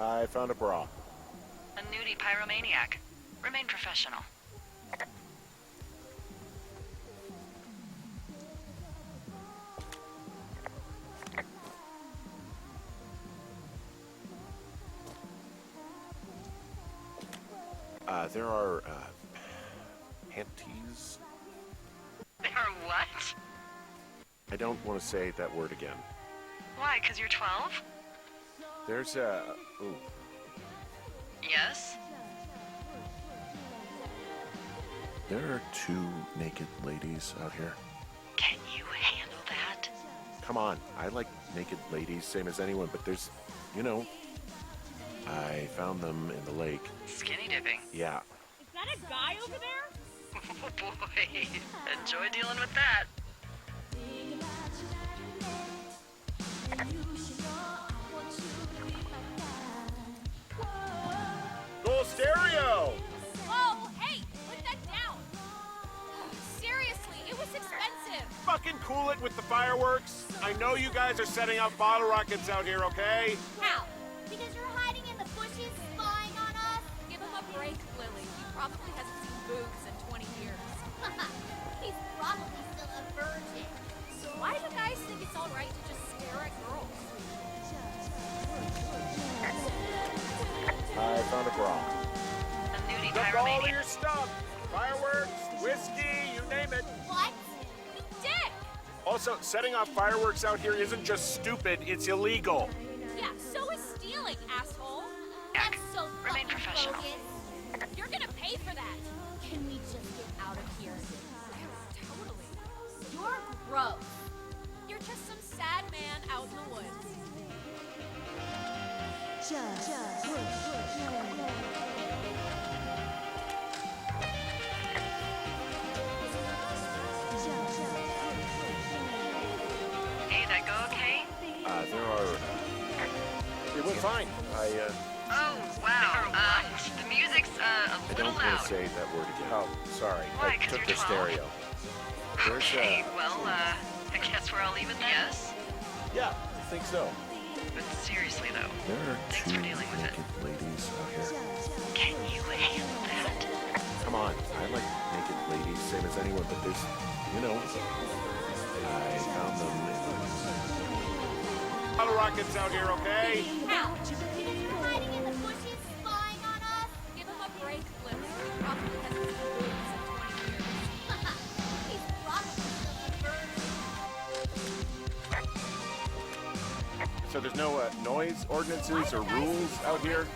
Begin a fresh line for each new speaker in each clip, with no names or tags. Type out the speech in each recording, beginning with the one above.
I found a bra.
A nudie pyromaniac. Remain professional.
There are, panties.
There are what?
I don't want to say that word again.
Why, 'cause you're 12?
There's ooh.
Yes?
There are two naked ladies out here.
Can you handle that?
Come on, I like naked ladies, same as anyone, but there's, you know, I found them in the lake.
Skinny dipping.
Yeah.
Is that a guy over there?
Oh boy, enjoy dealing with that.
Full stereo!
Oh, hey, put that down. Seriously, it was expensive.
Fucking cool it with the fireworks. I know you guys are setting up bottle rockets out here, okay?
How? Because you're hiding in the bushes spying on us? Give him a break, Lily. He probably hasn't seen boobs in 20 years. He's probably still a virgin. So why do guys think it's all right to just stare at girls?
I found a bra.
A nudie
Dump all of
pyromaniac.
your stuff. Fireworks, whiskey, you name it.
What? You dick!
Also, setting off fireworks out here isn't just stupid, it's illegal.
Yeah, so is stealing, asshole.
Jack,
That's so
remain
fucking
professional.
bogus. You're gonna pay for that. Can we just get out of here? Totally. You're gross. You're just some sad man out in the woods.
Hey, that go okay?
There are... It went fine.
Oh, wow. The music's a
I
little
don't want
loud.
to say that word again. Oh, sorry.
Why,
I
'cause
took
you're
the
12?
stereo. There's,
Okay, well, I guess we're all even then. Yes?
Yeah, I think so.
But seriously, though,
There are
Thanks
two
for dealing with it.
naked ladies out here.
can you handle that?
Come on, I like naked ladies, same as anyone, but there's, you know, I found them in the... Bottle rockets out here, okay?
How? Because you're hiding in the bushes spying on us? Give him a break, Lily. He probably hasn't seen boobs in 20 years. He's probably still a virgin.
So there's no noise ordinances or rules out here?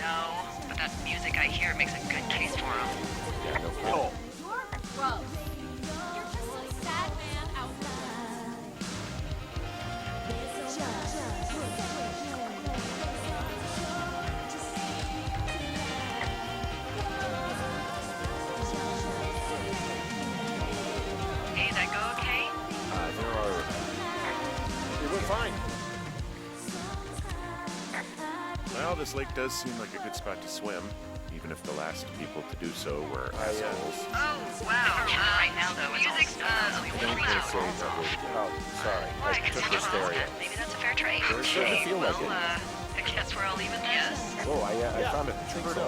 No. But that music I hear makes a good case for him.
Yeah, no problem.
You're gross. You're just some sad man out in the woods.
Hey, that go okay?
There are... It went fine. Well, this lake does seem like a good spot to swim, even if the last people to do so were assholes.
Oh, wow. Right now, though, music's a
I
little
don't want to say
loud.
that word again. Oh, sorry.
Why?
I
'Cause
took
you're
the
12?
stereo.
Maybe that's a fair trade.
Sure, it doesn't feel like
well,
it.
I guess we're all even then. Yes?
Oh, I found it. I think so.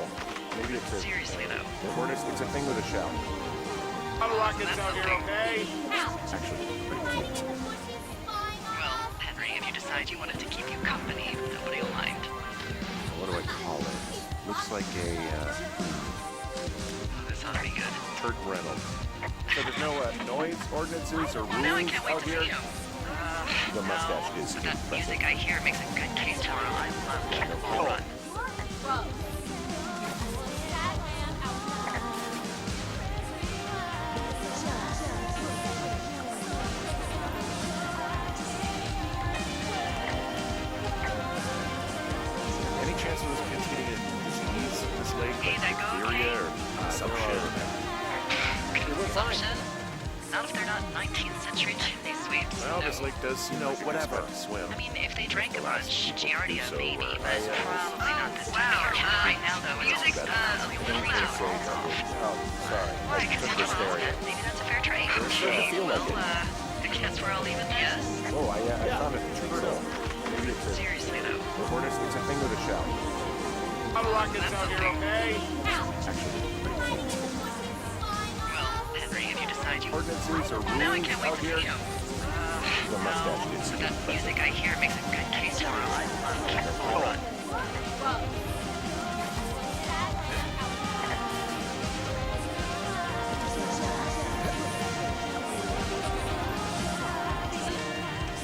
Maybe it's a...
Seriously, though.
Or it's a thing with a shell. Bottle rockets out here, okay?
How?
Actually, pretty
Hiding
cute.
in the bushes spying on
Well,
us?
Henry, if you decide you wanted to keep you company, nobody will mind.
What do I call it? Looks like a
This ought to be good.
Kurt Reynolds. So there's no noise ordinances or
Now I
rules
can't wait
out
to
here?
see him.
The mustache
no,
is
but that
impressive.
music I hear makes a good case for him. I love Keep the Ball Run.
You're gross. You're just some sad man out in the woods.
Any chance of those kids getting a disease in this lake?
Hey,
Like
that go
diphtheria or consumption?
Consumption? Not if they're not 19th century chimney sweeps.
Well,
no.
this lake does seem like a good spot to swim.
I mean, if they drank a bunch, Giardia
so,
maybe,
uh,
but
I,
probably not this time of year. Right now, though, music's a little loud.
Oh, sorry.
Why?
I
'Cause
took
you're
the stereo.
12? Maybe that's a fair trade.
Sure, it doesn't feel like
well,
it.
I guess we're all even. Yes?
Oh, I found it. I think so. Maybe it's a...
Seriously, though.
The Hornets, it's a thing with a shell.
Bottle rockets out here, okay?
Actually,
Well, Henry, if you decide you...
ordinances or
Now I
rules
can't wait
out
to
here.
see you.
The mustache
No,
is
but that music I hear makes a good case for us. Keep the ball run.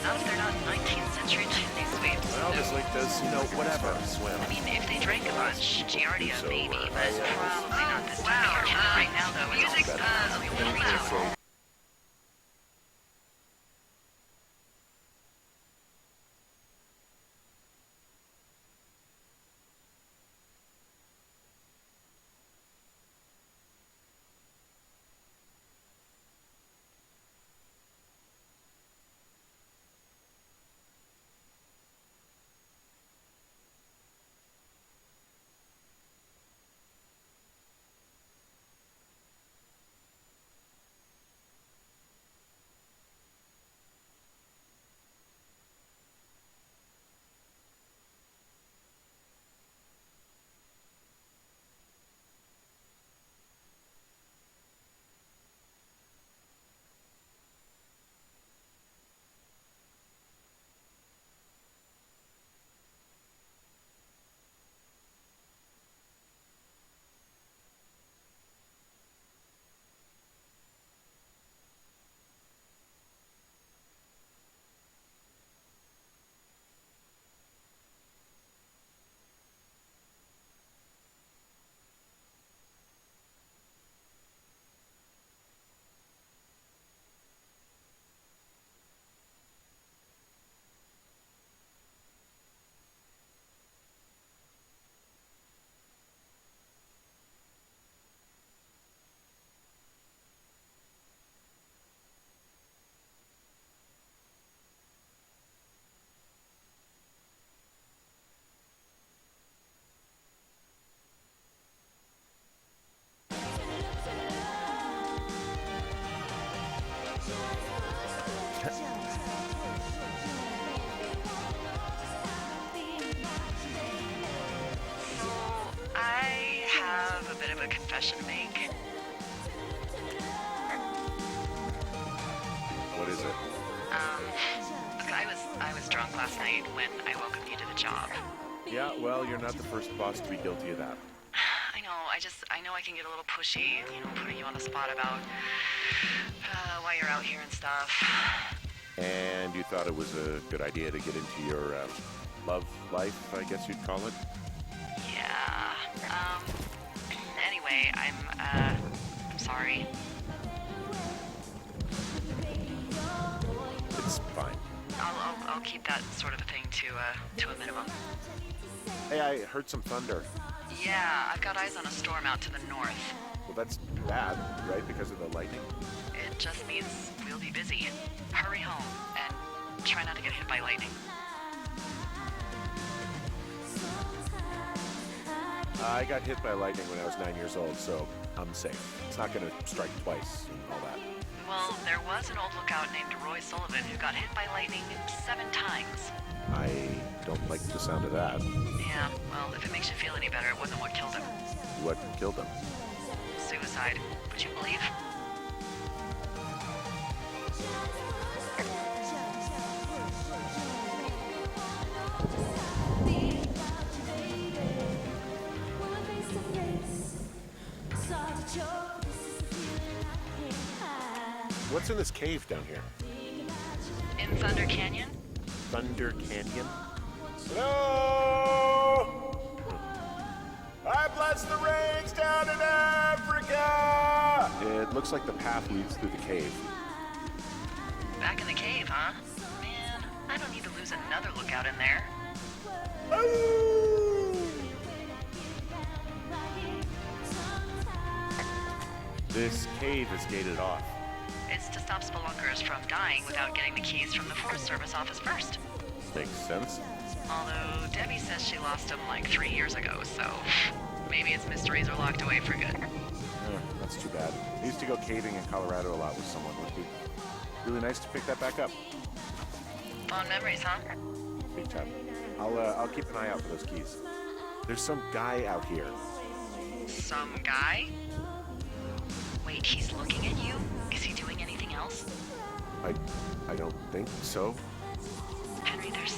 Not if they're not 19th century chimney sweeps.
Well, this lake does, whatever, swim.
I mean, if they drank a bunch, Giardia maybe, but probably not this time of year. Right now, though, music's a little loud. I have a bit of a confession to make.
What is it?
Look, I was drunk last night when I welcomed you to the job.
Yeah, well, you're not the first boss to be guilty of that.
I know I can get a little pushy, putting you on the spot about why you're out here and stuff.
And you thought it was a good idea to get into your love life, I guess you'd call it?
Yeah. Anyway, I'm sorry.
It's fine.
I'll keep that sort of a thing to a minimum.
Hey, I heard some thunder.
Yeah, I've got eyes on a storm out to the north.
Well, that's bad, right? Because of the lightning?
It just means we'll be busy. Hurry home and try not to get hit by lightning.
I got hit by lightning when I was 9 years old, so I'm safe. It's not going to strike twice and all that.
Well, there was an old lookout named Roy Sullivan who got hit by lightning 7 times.
I don't like the sound of that.
Yeah, well, if it makes you feel any better, it wasn't what killed him.
What killed him?
Suicide. Would you believe?
What's in this cave down here?
In Thunder Canyon?
Thunder Canyon? Hello! I bless the rains down in Africa! It looks like the path leads through the cave.
Back in the cave, huh? Man, I don't need to lose another lookout in there.
This cave is gated off.
It's to stop spelunkers from dying without getting the keys from the Forest Service office first.
Makes sense.
Although Debbie says she lost them like 3 years ago, so maybe its mysteries are locked away for good.
That's too bad. I used to go caving in Colorado a lot with someone. Would be really nice to pick that back up.
Fond memories, huh?
speak, Chad. I'll keep an eye out for those keys. There's some guy out here.
Some guy? Wait, he's looking at you? Is he doing anything else?
I don't think so.
Henry, there's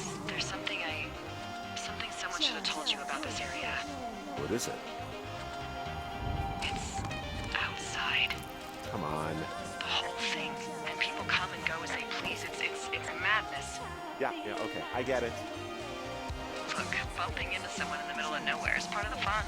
something someone should have told you about this area.
What is it?
It's outside.
Come on.
The whole thing. And people come and go as they please. It's madness.
Yeah, okay. I get it.
Look, bumping into someone in the middle of nowhere is part of the fun.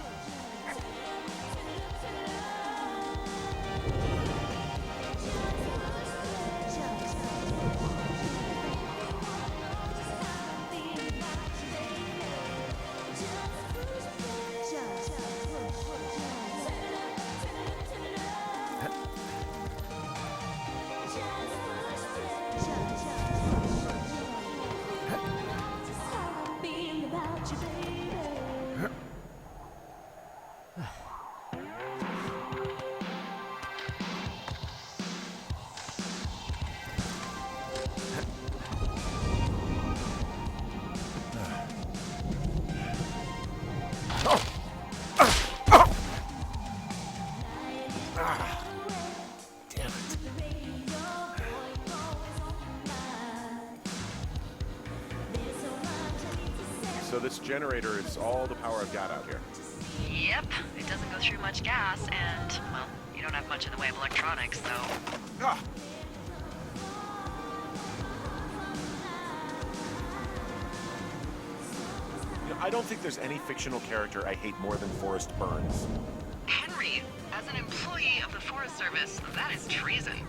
Damn it. So this generator is all the power I've got out here.
Yep, it doesn't go through much gas, and, well, you don't have much in the way of electronics, so...
Ah! I don't think there's any fictional character I hate more than Forrest Burns.
Henry, as an employee of the Forest Service, that is treason.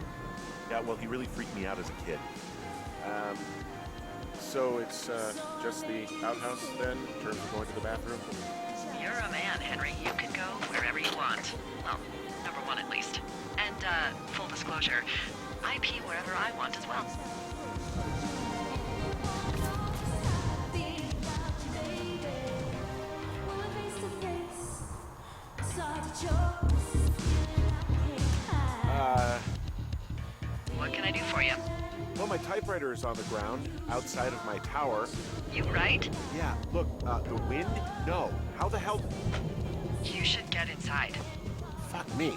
Yeah, well, he really freaked me out as a kid. So it's just the outhouse then, in terms of going to the bathroom?
You're a man, Henry. You can go wherever you want. Well, number one at least. And, full disclosure, I pee wherever I want as well. What can I do for you?
Well, my typewriter is on the ground, outside of my tower.
You right?
Yeah, look, the wind? No. How the hell?
You should get inside.
Fuck me.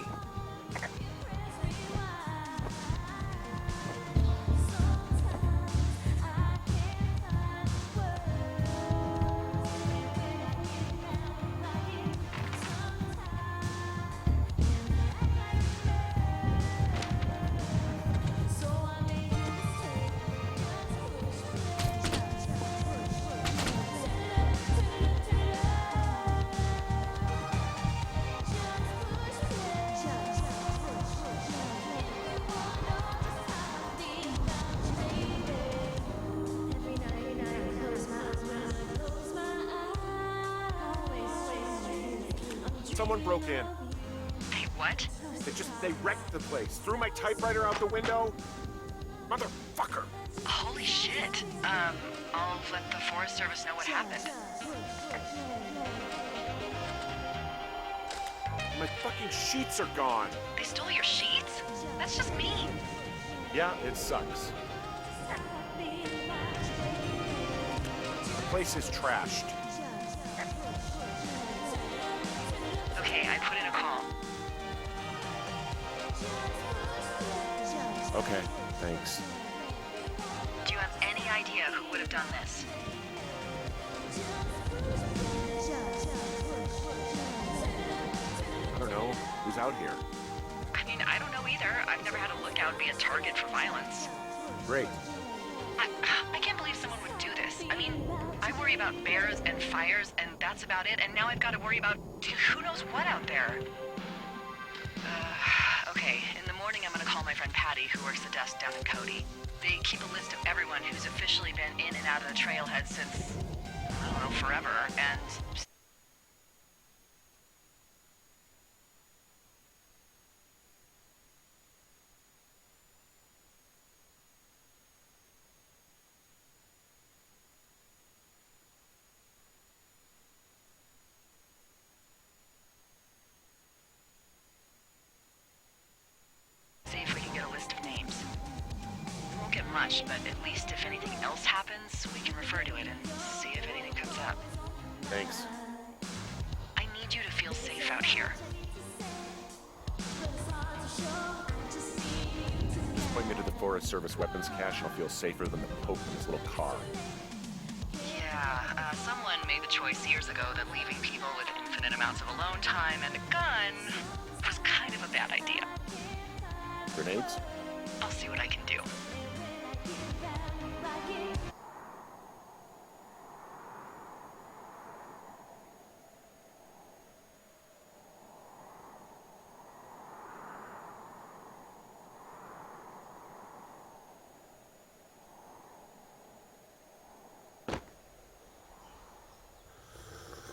Someone broke in.
Hey, what?
They wrecked the place. Threw my typewriter out the window. Motherfucker.
Holy shit. I'll let the Forest Service know what happened.
My fucking sheets are gone.
They stole your sheets? That's just mean.
Yeah, it sucks. The place is trashed.
Okay, I put in a call.
Okay, thanks.
Do you have any idea who would have done this?
I don't know. Who's out here?
I mean, I don't know either. I've never had a lookout be a target for violence.
Great.
I can't believe someone would do this. I mean, I worry about bears and fires, and that's about it, and now I've got to worry about who knows what out there. Okay, in the morning I'm gonna call my friend Patty, who works the desk down in Cody. They keep a list of everyone who's officially been in and out of the trailhead since, I don't know, forever, and... see if we can get a list of names. We won't get much, much, but at least if anything else happens, we can refer to it and see if anything comes up.
Thanks.
I need you to feel safe out here.
Just point me to the Forest Service weapons cache. I'll feel safer than the Pope in his little car.
Yeah, someone made the choice years ago that leaving people with infinite amounts of alone time and a gun was kind of a bad idea.
Grenades?
I'll see what I can do.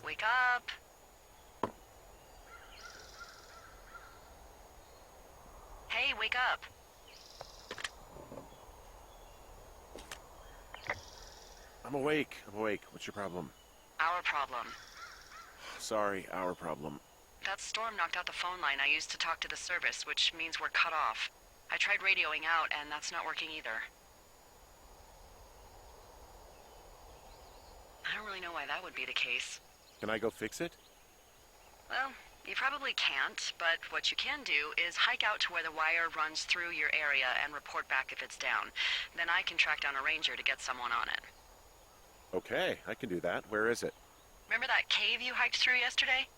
Wake up. Hey, wake up.
I'm awake. What's your problem?
Our problem.
Sorry, our problem.
That storm knocked out the phone line I used to talk to the service, which means we're cut off. I tried radioing out, and that's not working either. I don't really know why that would be the case.
Can I go fix it?
Well, you probably can't, but what you can do is hike out to where the wire runs through your area and report back if it's down. Then I can track down a ranger to get someone on it.
Okay, I can do that. Where is it?
Remember that cave you hiked through yesterday?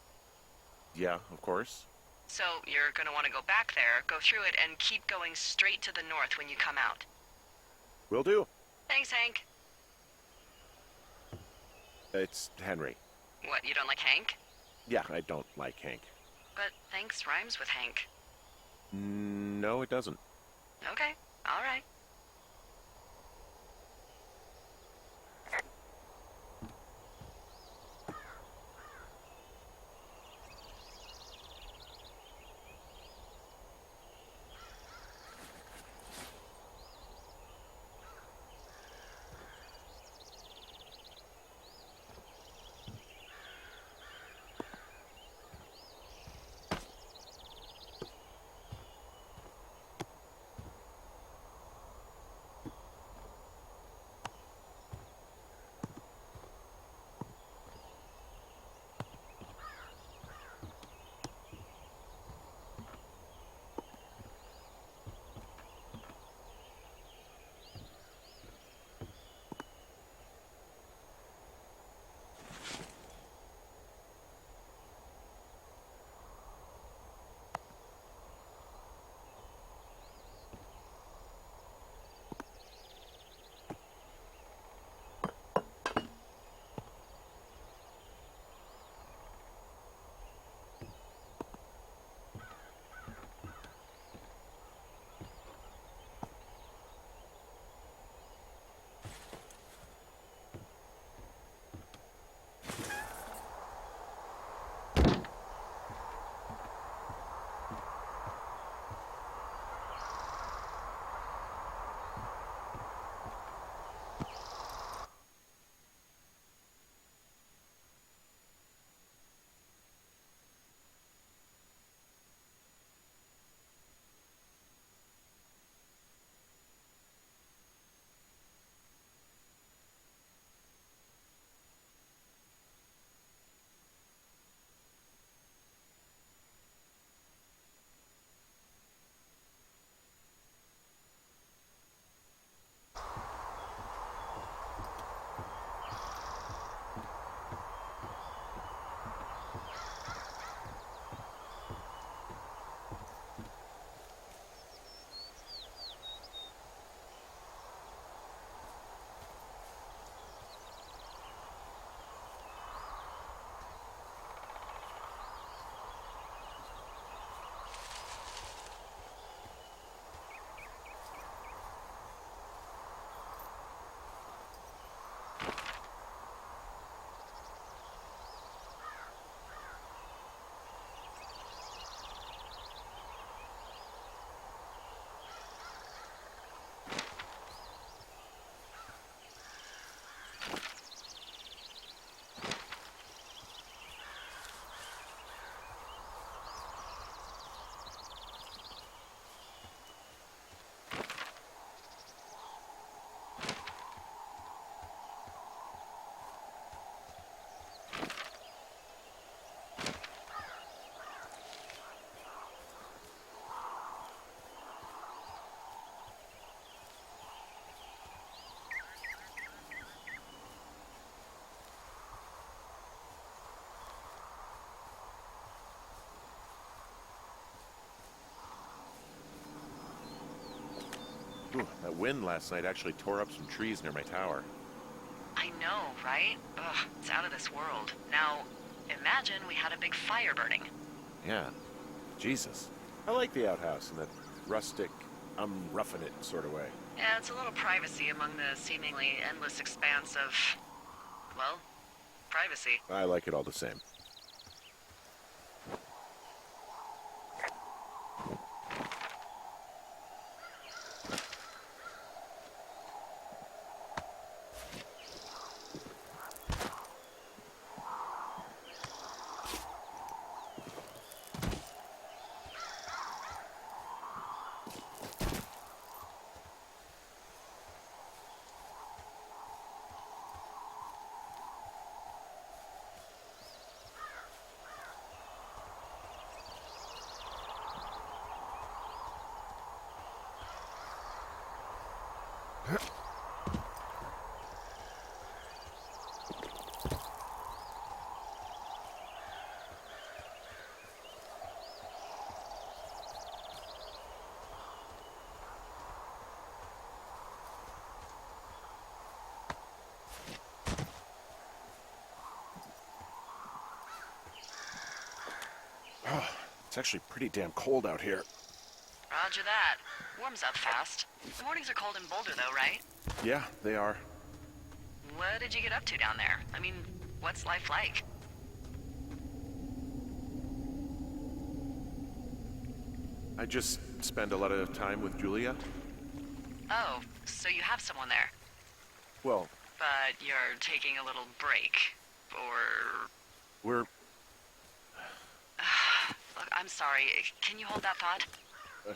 Yeah, of course.
So you're going to want to go back there, go through it, and keep going straight to the north when you come out.
Will do.
Thanks, Hank.
It's Henry.
What, you don't like Hank?
Yeah, I don't like Hank.
But thanks rhymes with Hank.
No, it doesn't.
Okay, all right.
Ooh, that wind last night actually tore up some trees near my tower.
I know, right? Ugh, it's out of this world. Now, imagine we had a big fire burning.
Yeah. Jesus. I like the outhouse in that rustic, I'm roughing it sort of way.
Yeah, it's a little privacy among the seemingly endless expanse of, well, privacy.
I like it all the same. It's actually pretty damn cold out here.
Roger that. Warms up fast. The mornings are cold in Boulder, though, right?
Yeah, they are.
What did you get up to down there? I mean, what's life like?
I just spend a lot of time with Julia.
Oh, so you have someone there.
Well,
But you're taking a little break. Or...
we're...
Look, I'm sorry. Can you hold that thought?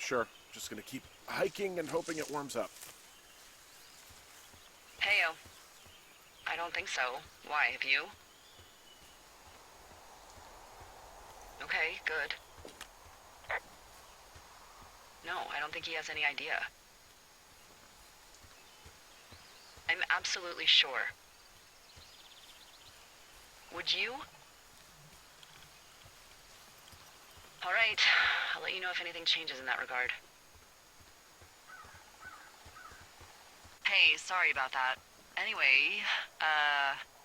Sure. Just gonna keep hiking and hoping it warms up.
Heyo. I don't think so. Why, have you? Okay, good. No, I don't think he has any idea. I'm absolutely sure. Would you? All right, I'll let you know if anything changes in that regard. Hey, sorry about that. Anyway,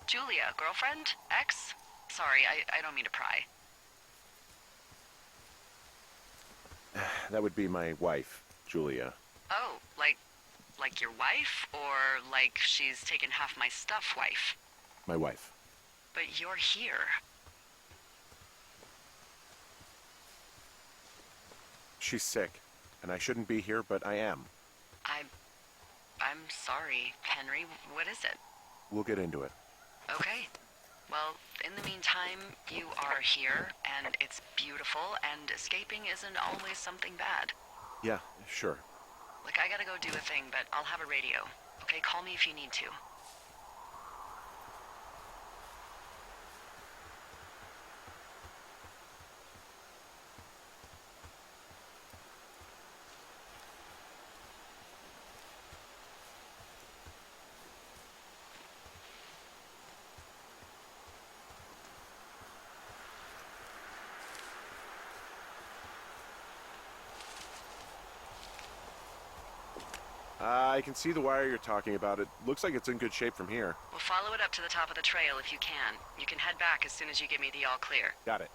Julia, girlfriend? Ex? Sorry, I don't mean to pry.
That would be my wife, Julia.
Oh, like your wife? Or like she's taken half my stuff wife?
My wife.
But you're here.
She's sick, and I shouldn't be here, but I am.
I'm sorry, Henry. What is it?
We'll get into it.
Okay. Well, in the meantime, you are here, and it's beautiful, and escaping isn't always something bad.
Yeah, sure.
Look, I gotta go do a thing, but I'll have a radio. Okay, call me if you need to.
I can see the wire you're talking about. It looks like it's in good shape from here.
We'll follow it up to the top of the trail if you can. You can head back as soon as you give me the all clear.
Got it.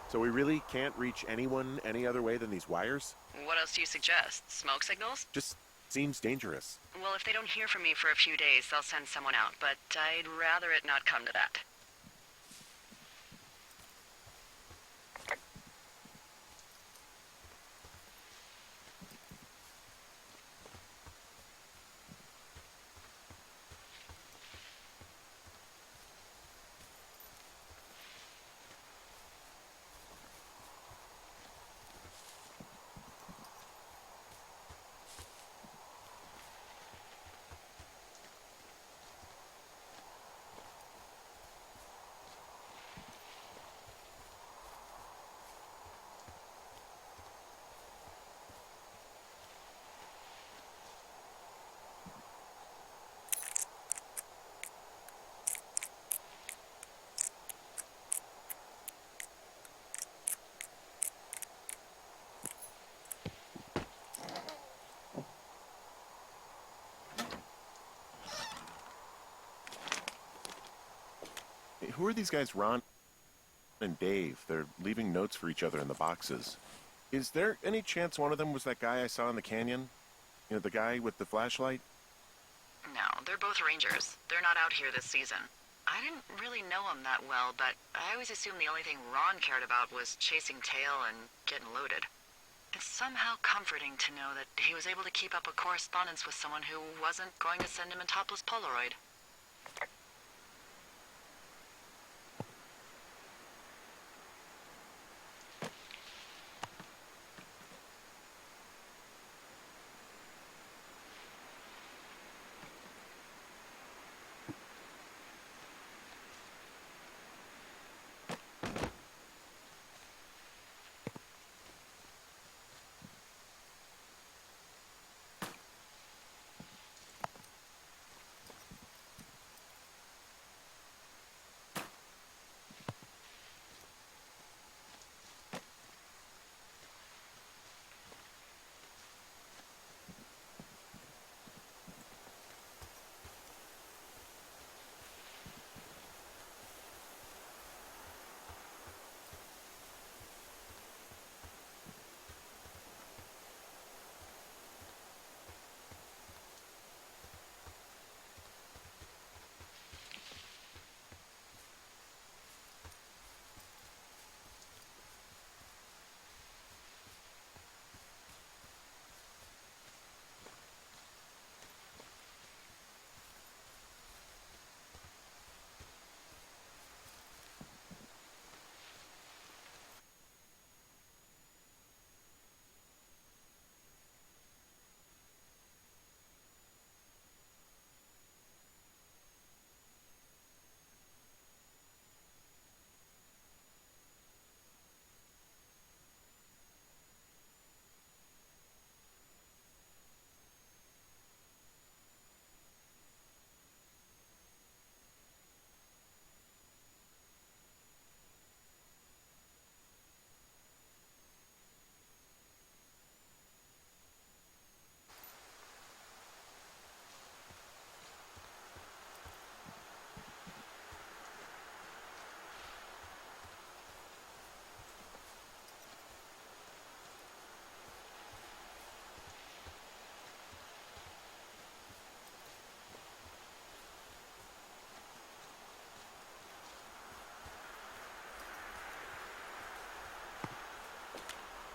So we really can't reach anyone any other way than these wires?
What else do you suggest? Smoke signals?
Just seems dangerous.
Well, if they don't hear from me for a few days, they'll send someone out, but I'd rather it not come to that.
who are these guys, Ron and Dave? They're leaving notes for each other in the boxes. Is there any chance one of them was that guy I saw in the canyon? You know, the guy with the flashlight?
No, they're both rangers. They're not out here this season. I didn't really know him that well, but I always assumed the only thing Ron cared about was chasing tail and getting loaded. It's somehow comforting to know that he was able to keep up a correspondence with someone who wasn't going to send him a topless Polaroid.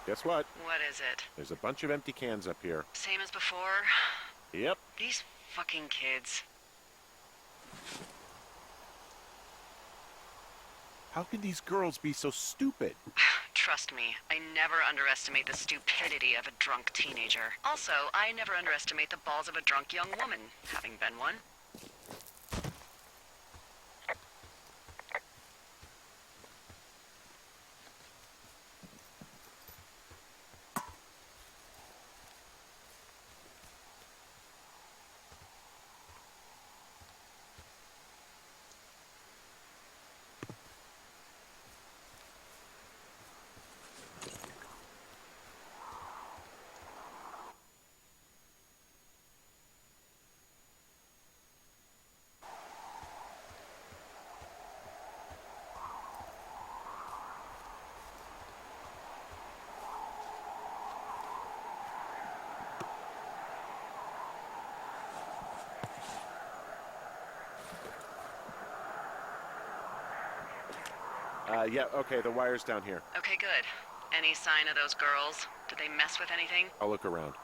Guess what?
What is it?
There's a bunch of empty cans up here.
Same as before?
Yep.
These fucking kids.
How can these girls be so stupid?
Trust me, I never underestimate the stupidity of a drunk teenager. Also, I never underestimate the balls of a drunk young woman, having been one.
Yeah, okay, the wire's down here.
Okay, good. Any sign of those girls? Did they mess with anything?
I'll look around.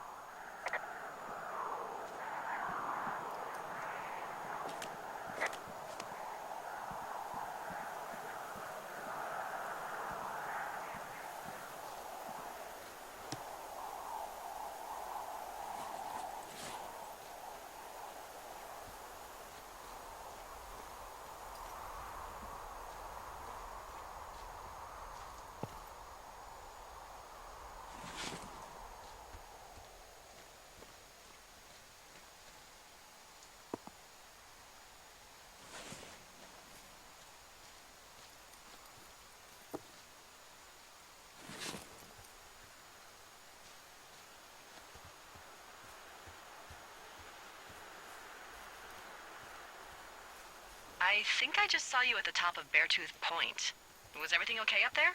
I think I just saw you at the top of Beartooth Point. Was everything okay up there?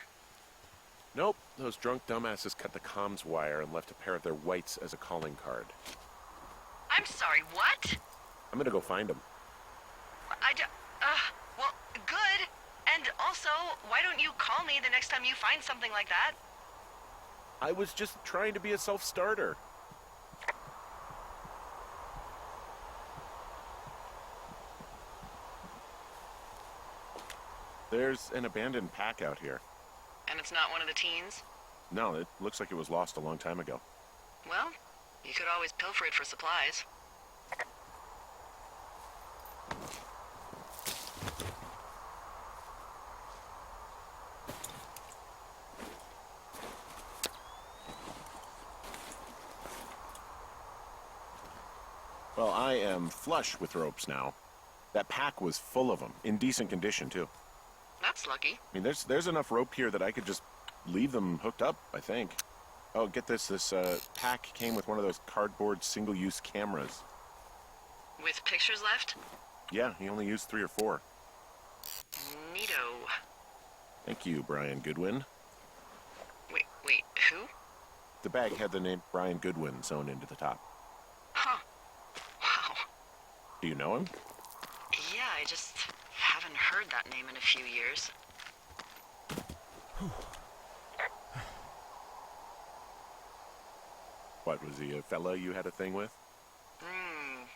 Nope, those drunk dumbasses cut the comms wire and left a pair of their whites as a calling card.
I'm sorry, what?
I'm gonna go find them.
Well, good. And also, why don't you call me the next time you find something like that?
I was just trying to be a self-starter. There's an abandoned pack out here.
And it's not one of the teens?
No, it looks like it was lost a long time ago.
Well, you could always pilfer it for supplies.
Well, I am flush with ropes now. That pack was full of them, in decent condition, too.
That's lucky.
I mean, there's enough rope here that I could just leave them hooked up, I think. Oh, get this. This pack came with one of those cardboard single-use cameras.
With pictures left?
Yeah, he only used 3 or 4.
Neato.
Thank you, Brian Goodwin.
Wait, who?
The bag had the name Brian Goodwin sewn into the top.
Huh. Wow.
Do you know him?
Yeah, I just haven't heard that name in a few years.
What, was he a fella you had a thing with?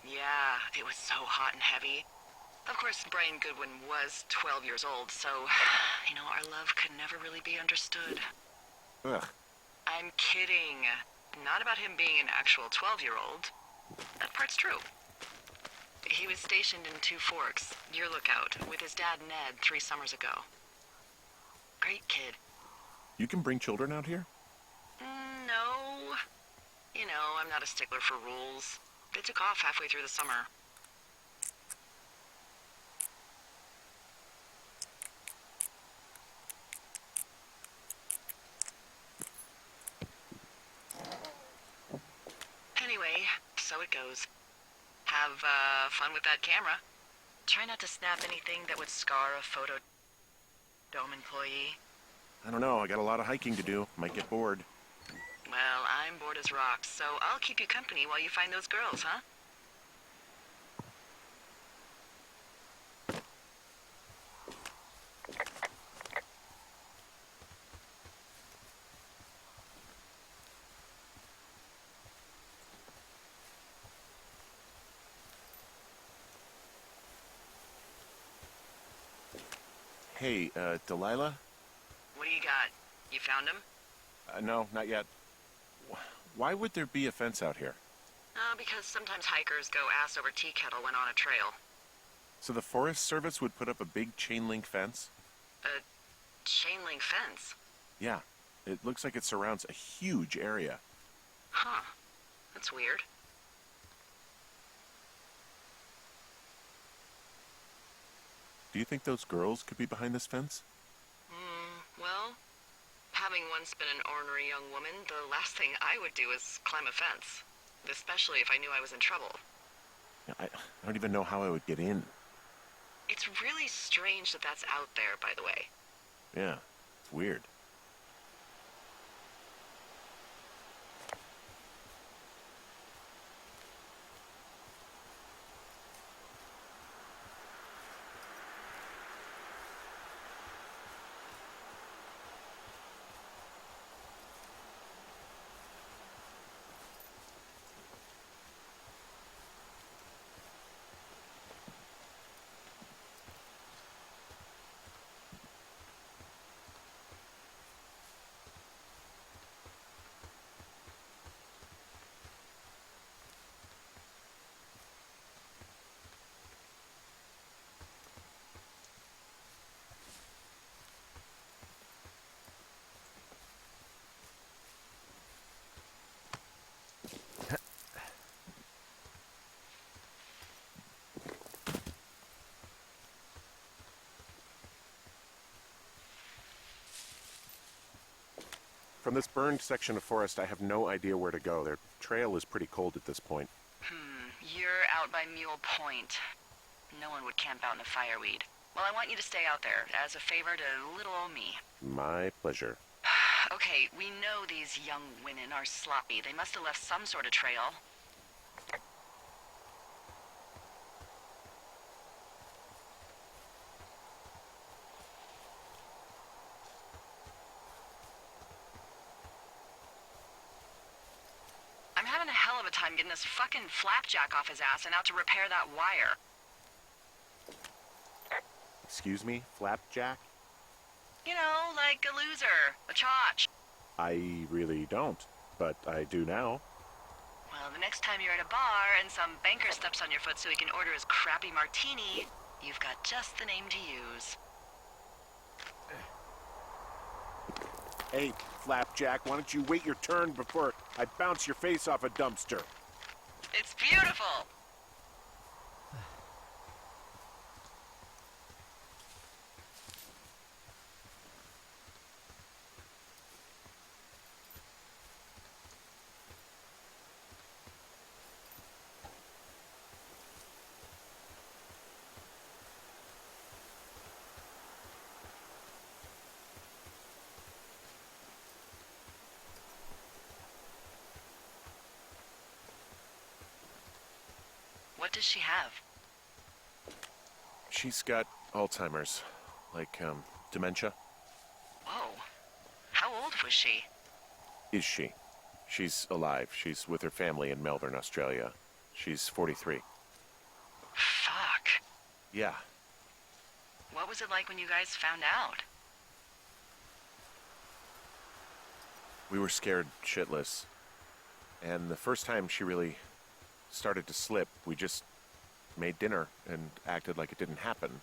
Yeah, it was so hot and heavy. Of course, Brian Goodwin was 12 years old, so, our love could never really be understood.
Ugh.
I'm kidding. Not about him being an actual 12-year-old. That part's true. He was stationed in Two Forks, your lookout, with his dad Ned 3 summers ago. Great kid.
You can bring children out here?
No. I'm not a stickler for rules. They took off halfway through the summer. Anyway, so it goes. Have fun with that camera. Try not to snap anything that would scar a photo dome employee.
I don't know. I got a lot of hiking to do. Might get bored.
Well, I'm bored as rocks, so I'll keep you company while you find those girls, huh?
Hey, Delilah?
What do you got? You found him?
No, not yet. Why would there be a fence out here?
Because sometimes hikers go ass over tea kettle when on a trail.
So the Forest Service would put up a big chain link fence?
A chain link fence?
Yeah. It looks like it surrounds a huge area.
Huh. That's weird.
Do you think those girls could be behind this fence?
Well, having once been an ornery young woman, the last thing I would do is climb a fence. Especially if I knew I was in trouble.
I don't even know how I would get in.
It's really strange that that's out there, by the way.
Yeah, it's weird. From this burned section of forest, I have no idea where to go. Their trail is pretty cold at this point.
You're out by Mule Point. No one would camp out in the fireweed. Well, I want you to stay out there, as a favor to little old me.
My pleasure.
Okay, we know these young women are sloppy. They must have left some sort of trail. I'm having a hell of a time getting this fucking flapjack off his ass and out to repair that wire.
Excuse me, Flapjack?
You know, like a loser, a chotch.
I really don't, but I do now.
Well, the next time you're at a bar and some banker steps on your foot so he can order his crappy martini, you've got just the name to use.
Hey, Flapjack, why don't you wait your turn before I bounce your face off a dumpster?
It's beautiful! What does she have?
She's got Alzheimer's, like, dementia.
Whoa. How old was she?
Is she? She's alive. She's with her family in Melbourne, Australia. She's 43.
Fuck.
Yeah.
What was it like when you guys found out?
We were scared shitless. And the first time she really started to slip, we just made dinner and acted like it didn't happen.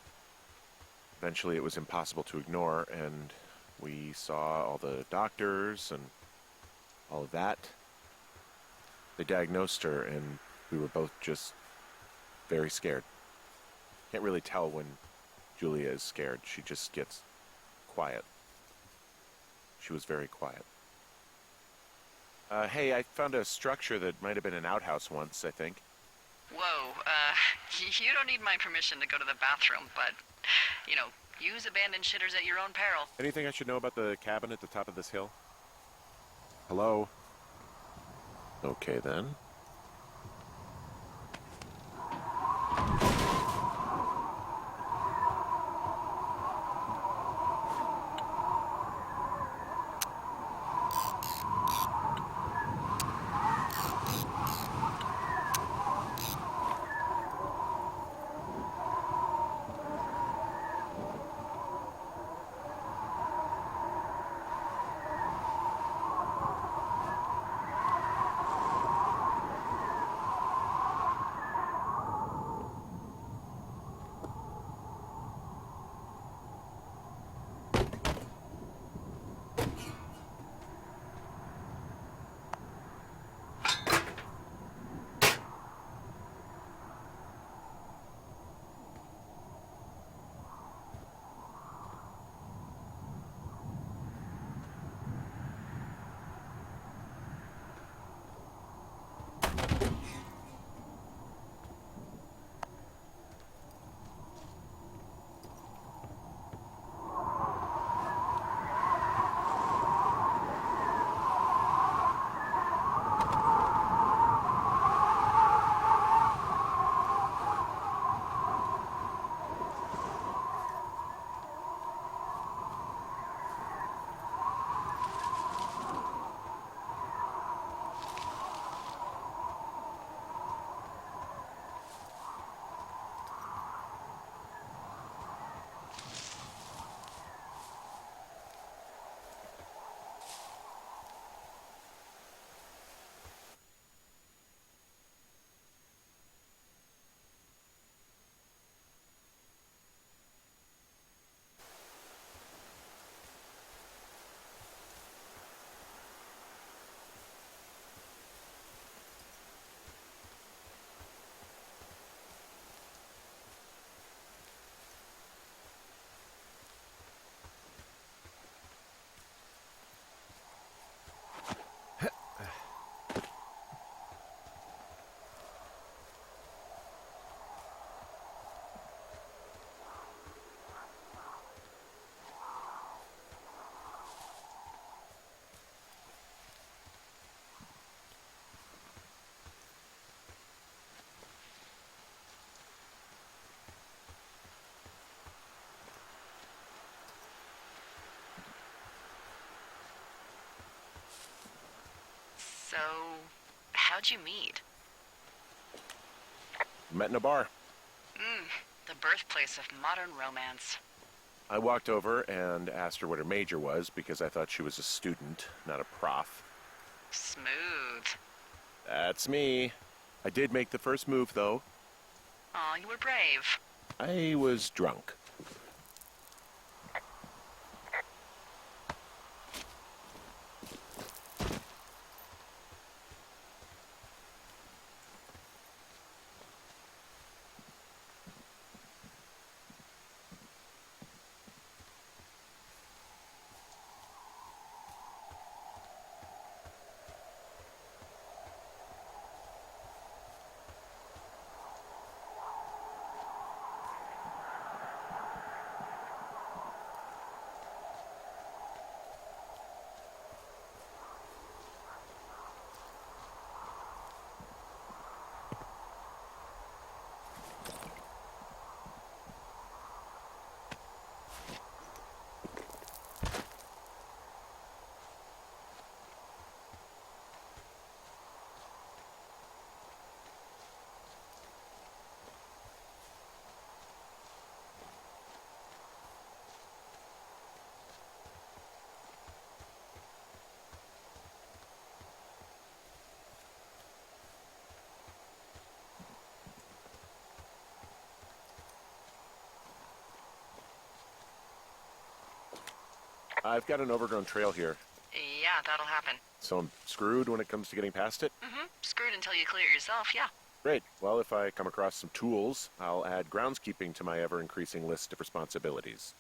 Eventually it was impossible to ignore, and we saw all the doctors and all of that. They diagnosed her, and we were both just very scared. Can't really tell when Julia is scared. She just gets quiet. She was very quiet. Hey, I found a structure that might have been an outhouse once, I think.
Whoa, you don't need my permission to go to the bathroom, but, you know, use abandoned shitters at your own peril.
Anything I should know about the cabin at the top of this hill? Hello? Okay, then.
So, how'd you meet?
Met in a bar.
The birthplace of modern romance.
I walked over and asked her what her major was because I thought she was a student, not a prof.
Smooth.
That's me. I did make the first move, though.
Aw, you were brave.
I was drunk. I've got an overgrown trail here,
Yeah, that'll happen.
so I'm screwed when it comes to getting past it.
Screwed until you clear it yourself, yeah.
Great. Well, if I come across some tools, I'll add groundskeeping to my ever-increasing list of responsibilities.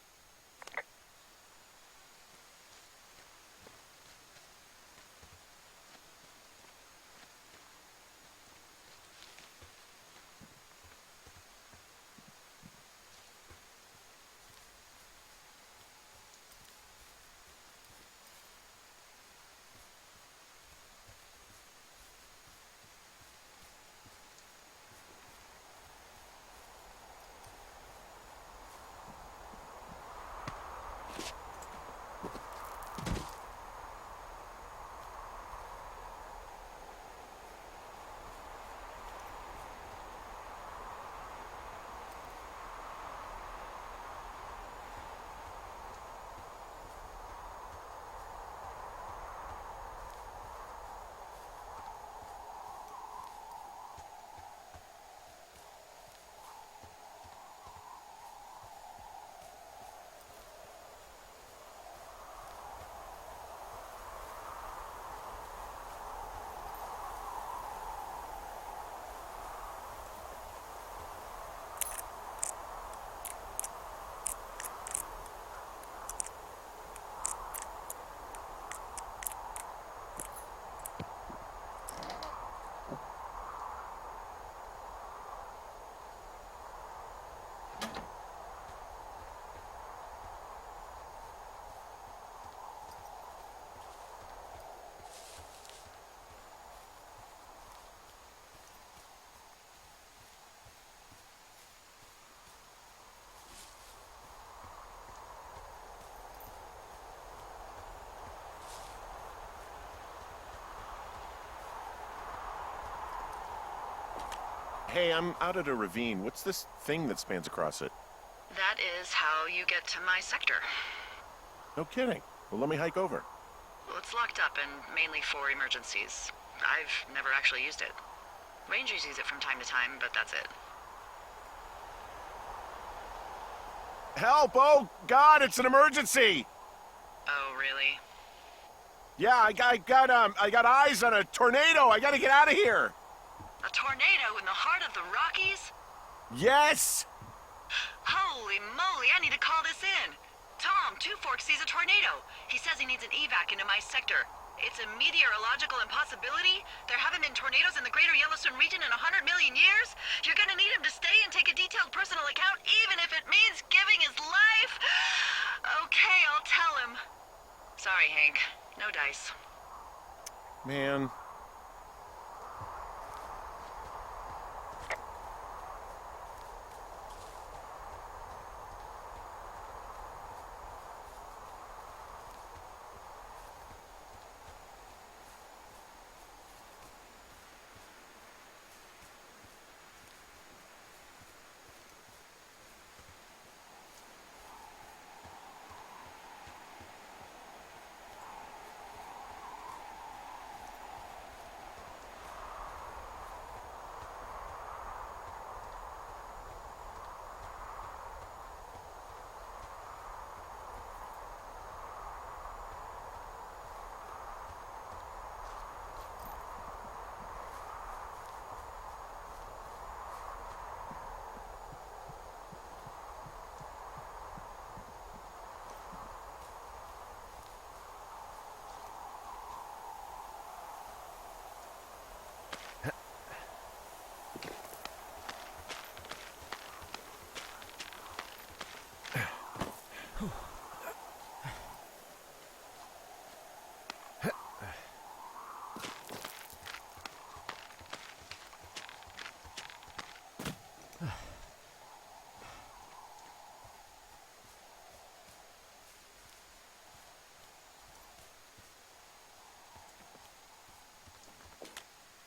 Hey, I'm out at a ravine. What's this thing that spans across it?
That is how you get to my sector.
No kidding. Well, let me hike over.
Well, it's locked up and mainly for emergencies. I've never actually used it. Rangers use it from time to time, but that's it.
Help! Oh, God, it's an emergency!
Oh, really?
Yeah, I got eyes on a tornado. I gotta get out of here.
A tornado in the heart of the Rockies?
Yes!
Holy moly, I need to call this in. Tom, Two Forks sees a tornado. He says he needs an evac into my sector. It's a meteorological impossibility. There haven't been tornadoes in the greater Yellowstone region in 100 million years. You're gonna need him to stay and take a detailed personal account, even if it means giving his life. Okay, I'll tell him. Sorry, Hank. No dice.
Man.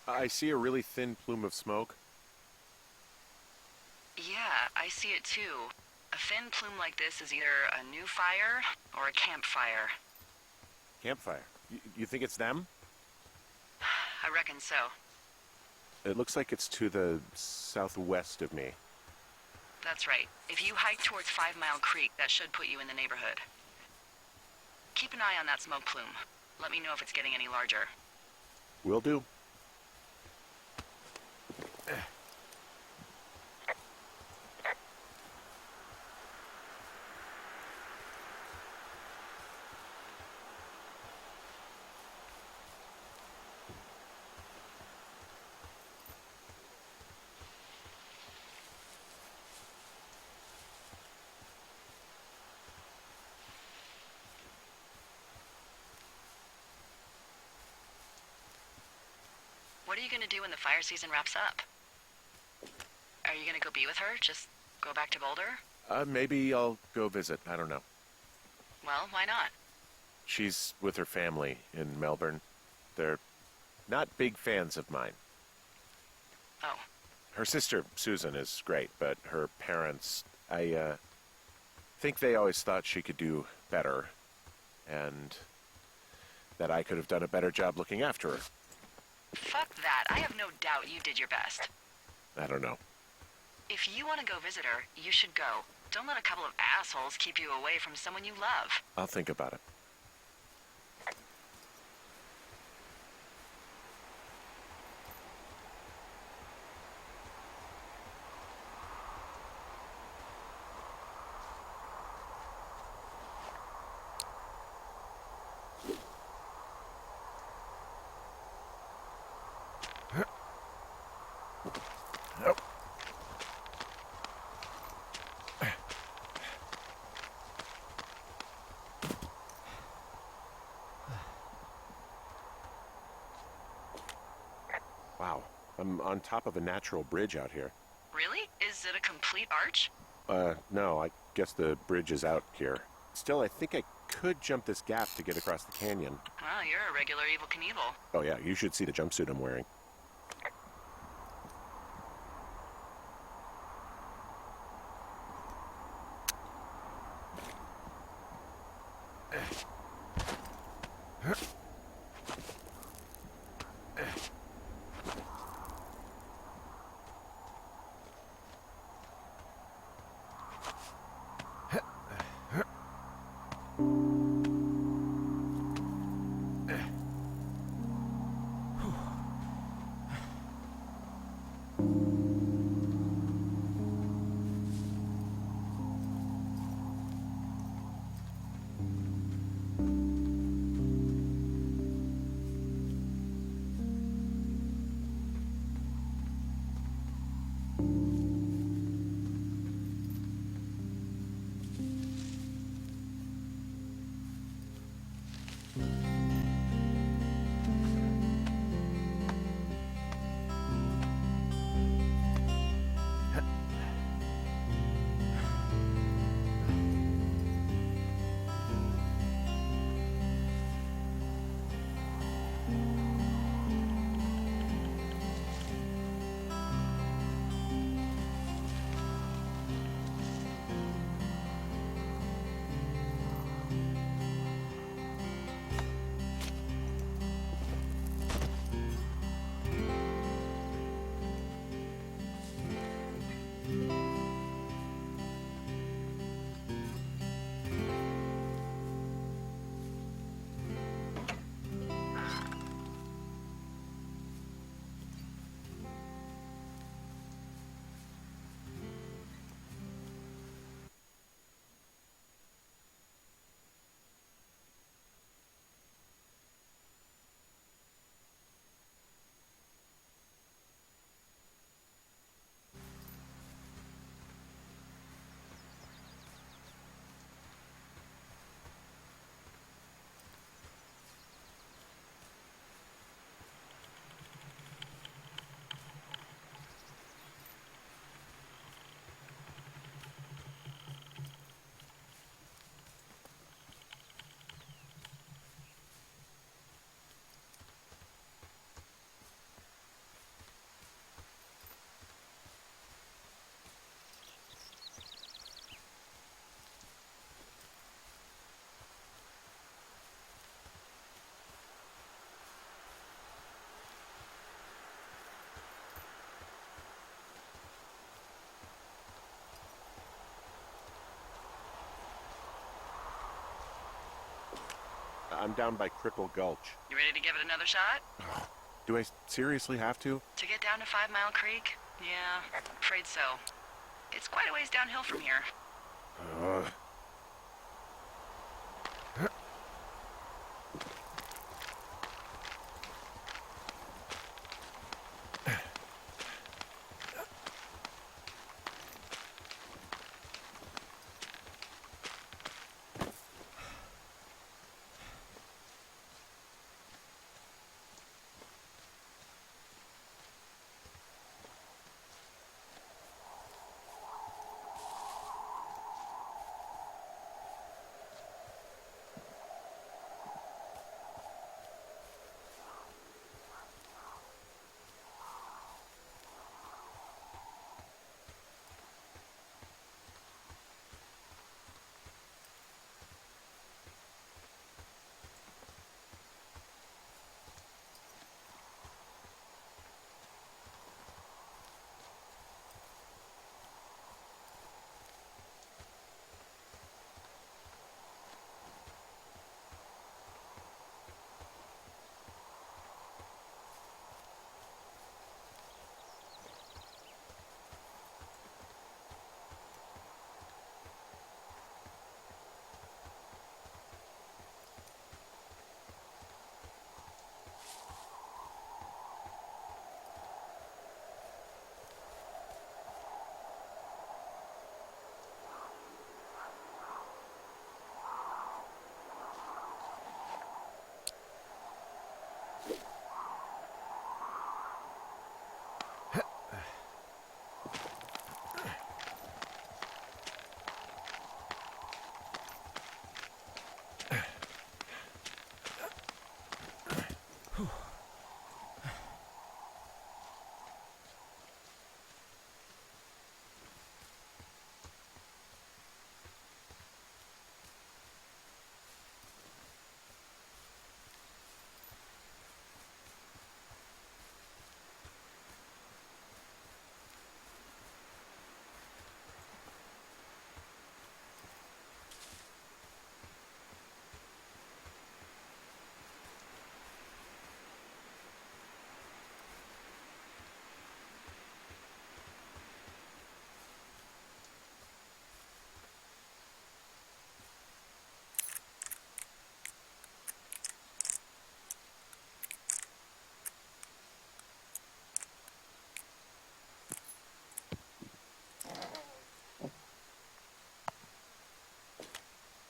I see a really thin plume of smoke.
Yeah, I see it too. A thin plume like this is either a new fire or a campfire.
Campfire. You think it's them?
I reckon so.
It looks like it's to the southwest of me.
That's right. If you hike towards 5 Mile Creek, that should put you in the neighborhood. Keep an eye on that smoke plume. Let me know if it's getting any larger.
Will do.
What are you gonna do when the fire season wraps up? Are you gonna go be with her? Just go back to Boulder?
Maybe I'll go visit. I don't know.
Well, why not?
She's with her family in Melbourne. They're not big fans of mine.
Oh,
Her sister, Susan, is great, but her parents, I think they always thought she could do better, and that I could have done a better job looking after her.
fuck that. I have no doubt you did your best.
I don't know.
If you want to go visit her, you should go. Don't let a couple of assholes keep you away from someone you love.
I'll think about it. Wow, I'm on top of a natural bridge out here.
Really? Is it a complete arch?
No, I guess the bridge is out here. Still, I think I could jump this gap to get across the canyon.
Well, you're a regular Evel Knievel.
Oh yeah, you should see the jumpsuit I'm wearing. I'm down by Cripple Gulch.
You ready to give it another shot?
Do I seriously have to?
To get down to 5 Mile Creek? Yeah, afraid so. It's quite a ways downhill from here.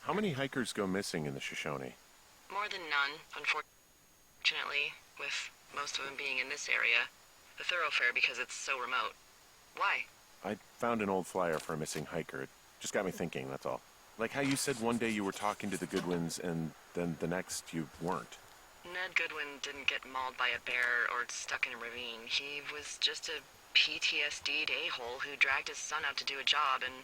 How many hikers go missing in the Shoshone?
More than none, unfortunately, with most of them being in this area. The thoroughfare because it's so remote. Why?
I found an old flyer for a missing hiker. It just got me thinking, that's all. Like how you said one day you were talking to the Goodwins and then the next you weren't.
Ned Goodwin didn't get mauled by a bear or stuck in a ravine. He was just a PTSD'd a-hole who dragged his son out to do a job and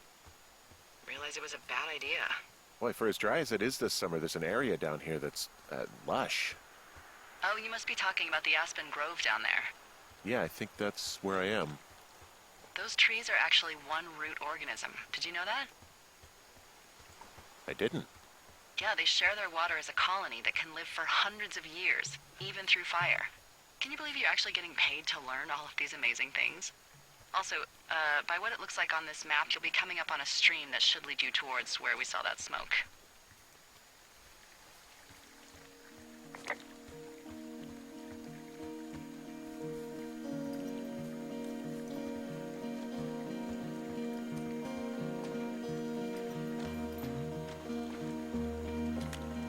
realized it was a bad idea.
Boy, for as dry as it is this summer, there's an area down here that's lush.
Oh, you must be talking about the Aspen Grove down there.
Yeah, I think that's where I am.
Those trees are actually one root organism. Did you know that?
I didn't.
Yeah, they share their water as a colony that can live for hundreds of years, even through fire. Can you believe you're actually getting paid to learn all of these amazing things? Also, by what it looks like on this map, you'll be coming up on a stream that should lead you towards where we saw that smoke.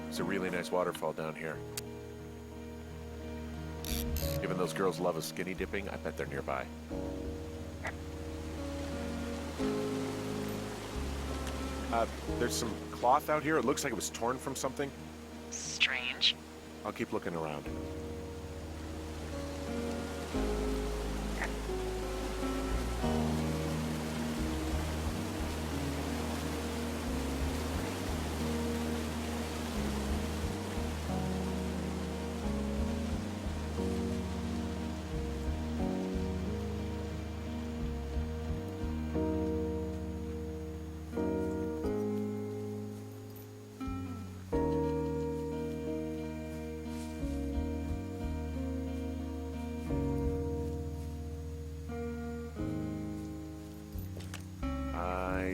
It's a really nice waterfall down here. Given those girls love a skinny dipping, I bet they're nearby. There's some cloth out here. It looks like it was torn from something.
Strange.
I'll keep looking around.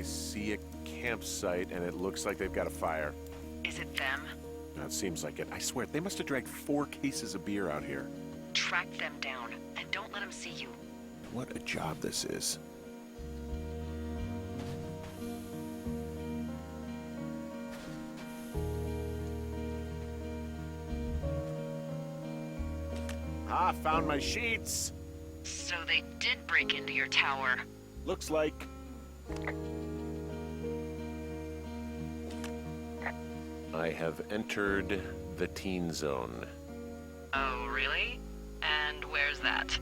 I see a campsite, and it looks like they've got a fire.
Is it them?
No, it seems like it. I swear, they must have dragged 4 cases of beer out here.
Track them down, and don't let them see you.
What a job this is. Ah, found my sheets!
So they did break into your tower.
Looks like... I have entered the teen zone.
Oh, really? And where's that?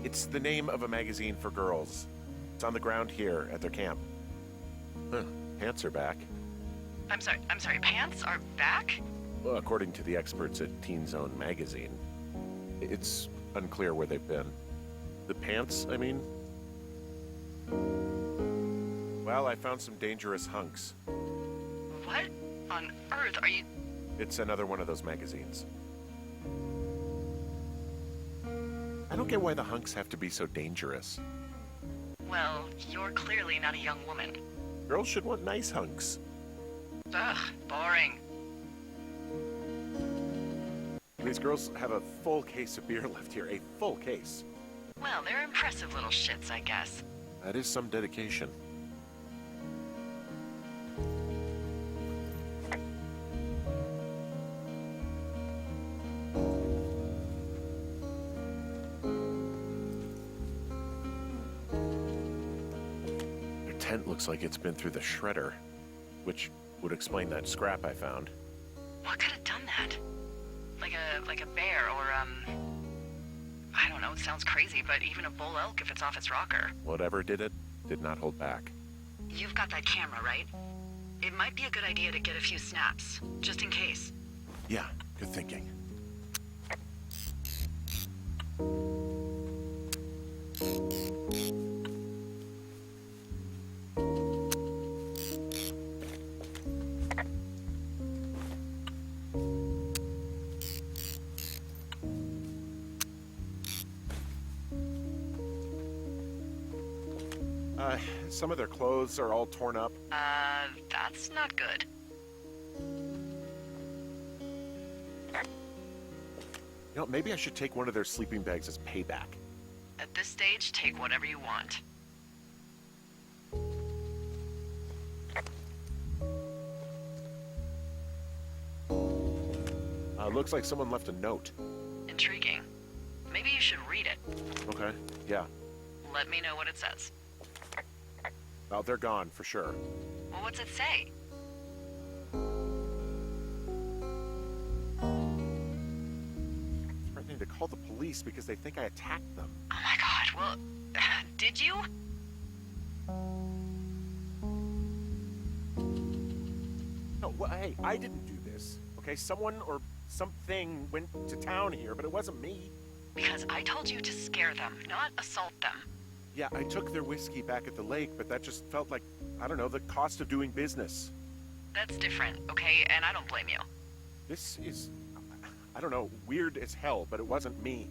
It's the name of a magazine for girls. It's on the ground here at their camp. Huh, pants are back.
I'm sorry, pants are back?
Well, according to the experts at Teen Zone magazine. It's unclear where they've been. The pants, I mean? Well, I found some dangerous hunks.
What on earth are you...
It's another one of those magazines. I don't get why the hunks have to be so dangerous.
Well, you're clearly not a young woman.
Girls should want nice hunks.
Ugh, boring.
These girls have a full case of beer left here. A full case.
Well, they're impressive little shits, I guess.
That is some dedication. Their tent looks like it's been through the shredder, which would explain that scrap I found.
What could have done that? Like a bear or, I don't know, it sounds crazy, but even a bull elk if it's off its rocker.
Whatever did it, did not hold back.
You've got that camera, right? It might be a good idea to get a few snaps, just in case.
Yeah, good thinking. Some of their clothes are all torn up.
That's not good.
You know, maybe I should take one of their sleeping bags as payback.
At this stage, take whatever you want.
Looks like someone left a note.
Intriguing. Maybe you should read it.
Okay, yeah.
Let me know what it says.
Oh, they're gone, for sure.
Well, what's it say?
Threatening to call the police because they think I attacked them.
Oh my god, well, did you?
No, well, hey, I didn't do this. Okay, someone or something went to town here, but it wasn't me.
Because I told you to scare them, not assault them.
Yeah, I took their whiskey back at the lake, but that just felt like, I don't know, the cost of doing business.
That's different, okay? And I don't blame you.
This is, I don't know, weird as hell, but it wasn't me.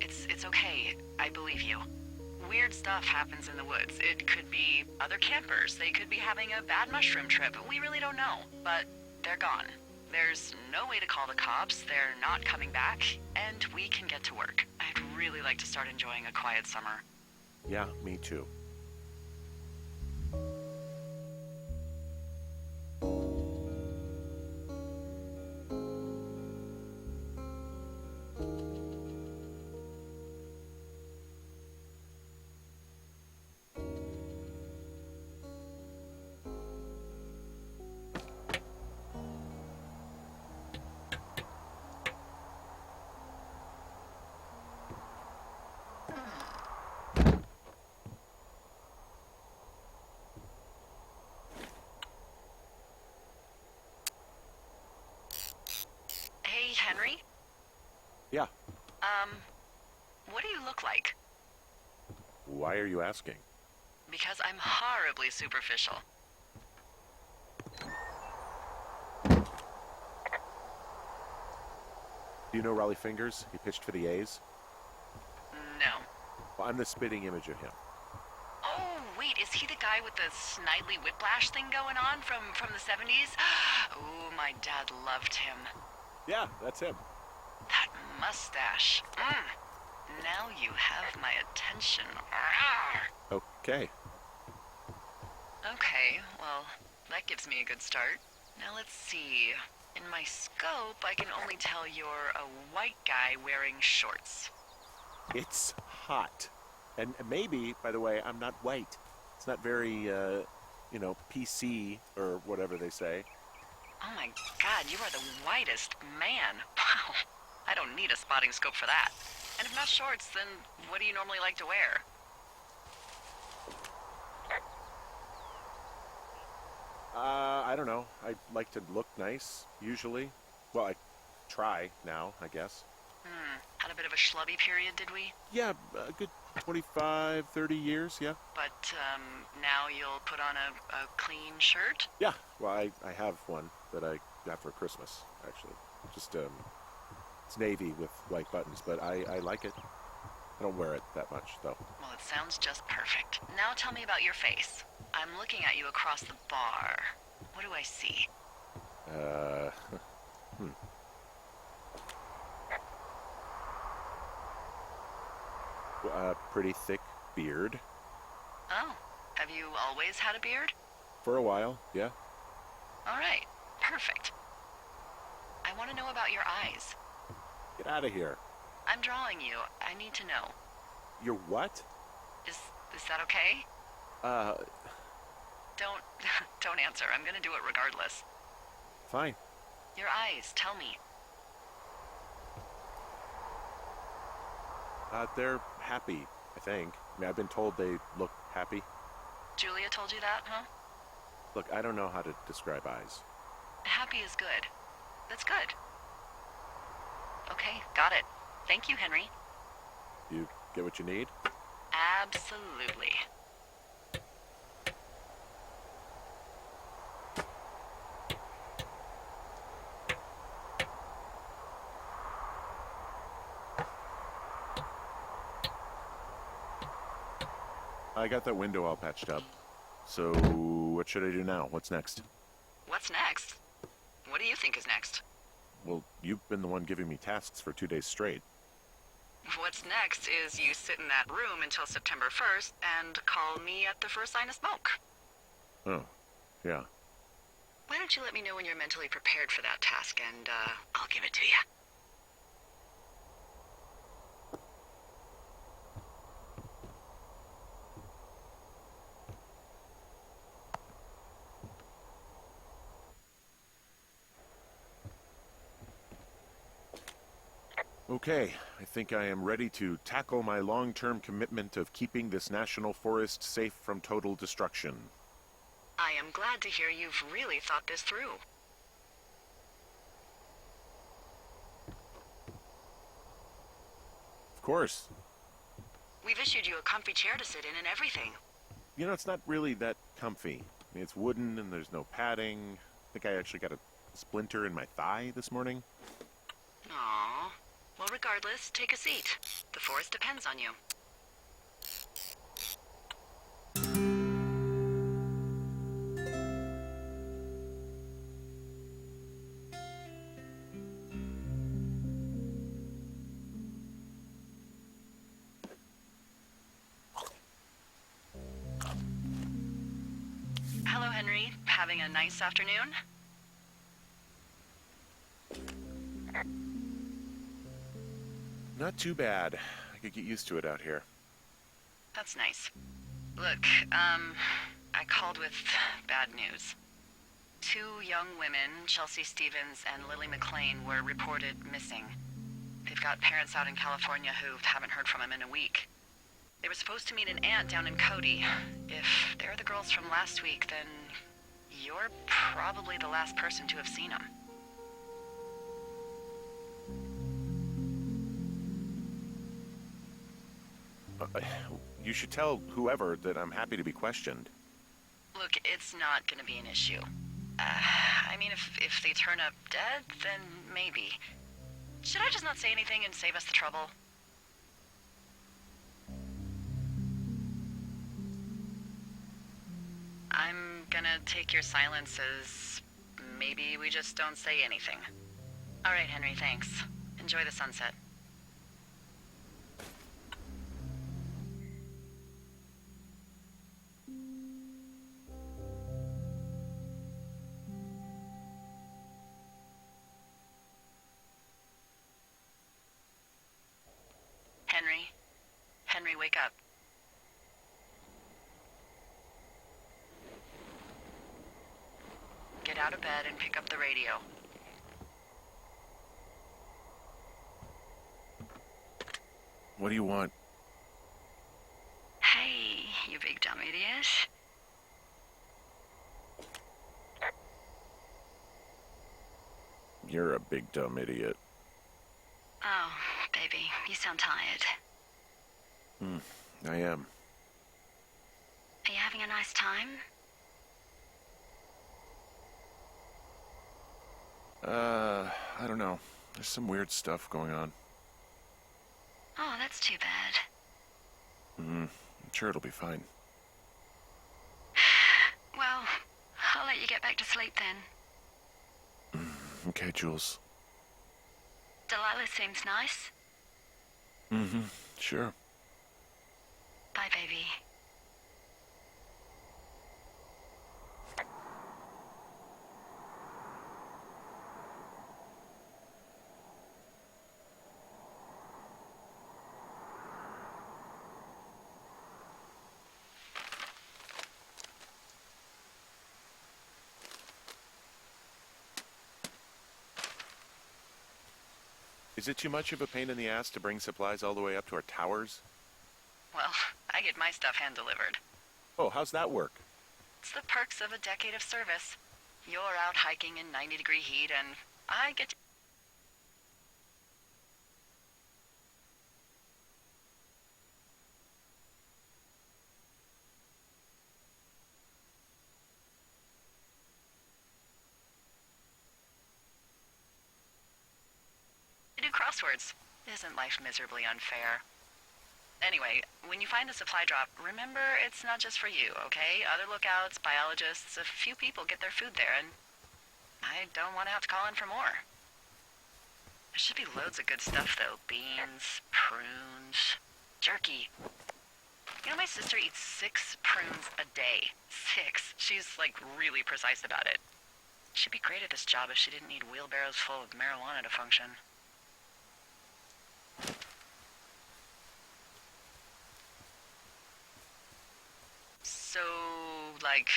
It's okay. I believe you. Weird stuff happens in the woods. It could be other campers. They could be having a bad mushroom trip. We really don't know. But they're gone. There's no way to call the cops. They're not coming back. And we can get to work. I'd really like to start enjoying a quiet summer.
Yeah, me too.
Hey, Henry?
Yeah.
What do you look like?
Why are you asking?
Because I'm horribly superficial.
Do you know Raleigh Fingers? He pitched for the A's.
No.
Well, I'm the spitting image of him.
Oh, wait, is Is he the guy with the snidely whiplash thing going on from the 70s? Ooh, my dad loved him.
Yeah, that's him.
That mustache. Now you have my attention.
Okay.
Okay, well, that gives me a good start. Now let's see. In my scope, I can only tell you're a white guy wearing shorts.
It's hot. And maybe, by the way, I'm not white. It's not very, PC or whatever they say.
Oh my god, you are the whitest man. Wow. I don't need a spotting scope for that. And if not shorts, then what do you normally like to wear?
I don't know. I like to look nice, usually. Well, I try now, I guess.
Had a bit of a schlubby period, did we?
Yeah, a good 25, 30 years, yeah.
But, now you'll put on a clean shirt?
Yeah, well, I have one that I got for Christmas, actually. Just, it's navy with white buttons, but I like it. I don't wear it that much, though.
Well, it sounds just perfect. Now tell me about your face. I'm looking at you across the bar. What do I see?
A pretty thick beard.
Oh, have you always had a beard?
For a while, yeah.
All right, perfect. I want to know about your eyes.
Get out of here.
I'm drawing you. I need to know.
You're what?
Is that okay? Don't answer. I'm gonna do it regardless.
Fine.
Your eyes, tell me.
They're happy, I think. I mean, I've been told they look happy.
Julia told you that, huh?
Look, I don't know how to describe eyes.
Happy is good. That's good. Okay, got it. Thank you, Henry.
You get what you need?
Absolutely.
I got that window all patched up. So, what should I do now? What's next?
What's next? What do you think is next?
Well, you've been the one giving me tasks for 2 days straight.
What's next is you sit in that room until September 1st and call me at the first sign of smoke.
Oh, yeah.
Why don't you let me know when you're mentally prepared for that task and, I'll give it to you.
Okay, I think I am ready to tackle my long-term commitment of keeping this national forest safe from total destruction.
I am glad to hear you've really thought this through.
Of course.
We've issued you a comfy chair to sit in and everything.
You know, it's not really that comfy. I mean, it's wooden and there's no padding. I think I actually got a splinter in my thigh this morning.
Aww. Well, regardless, take a seat. The forest depends on you. Hello, Henry. Having a nice afternoon?
Not too bad. I could get used to it out here.
That's nice. Look, I called with bad news. 2 young women, Chelsea Stevens and Lily McLean, were reported missing. They've got parents out in California who haven't heard from them in a week. They were supposed to meet an aunt down in Cody. If they're the girls from last week, then you're probably the last person to have seen them.
You should tell whoever that I'm happy to be questioned.
Look, it's not gonna be an issue. I mean, if they turn up dead, then maybe. Should I just not say anything and save us the trouble? I'm gonna take your silence as maybe we just don't say anything. All right, Henry, thanks. Enjoy the sunset. Henry? Henry, wake up. Get out of bed and pick up the radio.
What do you want?
Hey, you big dumb idiot.
You're a big dumb idiot.
Oh, baby, you sound tired.
I am.
Are you having a nice time?
I don't know. There's some weird stuff going on.
Oh, that's too bad.
I'm sure it'll be fine.
Well, I'll let you get back to sleep then.
Okay, Jules.
Delilah seems nice.
Sure.
Bye, baby.
Is it too much of a pain in the ass to bring supplies all the way up to our towers?
Well, I get my stuff hand-delivered.
Oh, how's that work?
It's the perks of a decade of service. You're out hiking in 90-degree heat, and I get to do crosswords. Isn't life miserably unfair? Anyway, when you find a supply drop, remember it's not just for you, okay? Other lookouts, biologists, a few people get their food there, and I don't want to have to call in for more. There should be loads of good stuff, though. Beans, prunes, jerky. You know, my sister eats 6 prunes a day. 6. She's, like, really precise about it. She'd be great at this job if she didn't need wheelbarrows full of marijuana to function. So, like,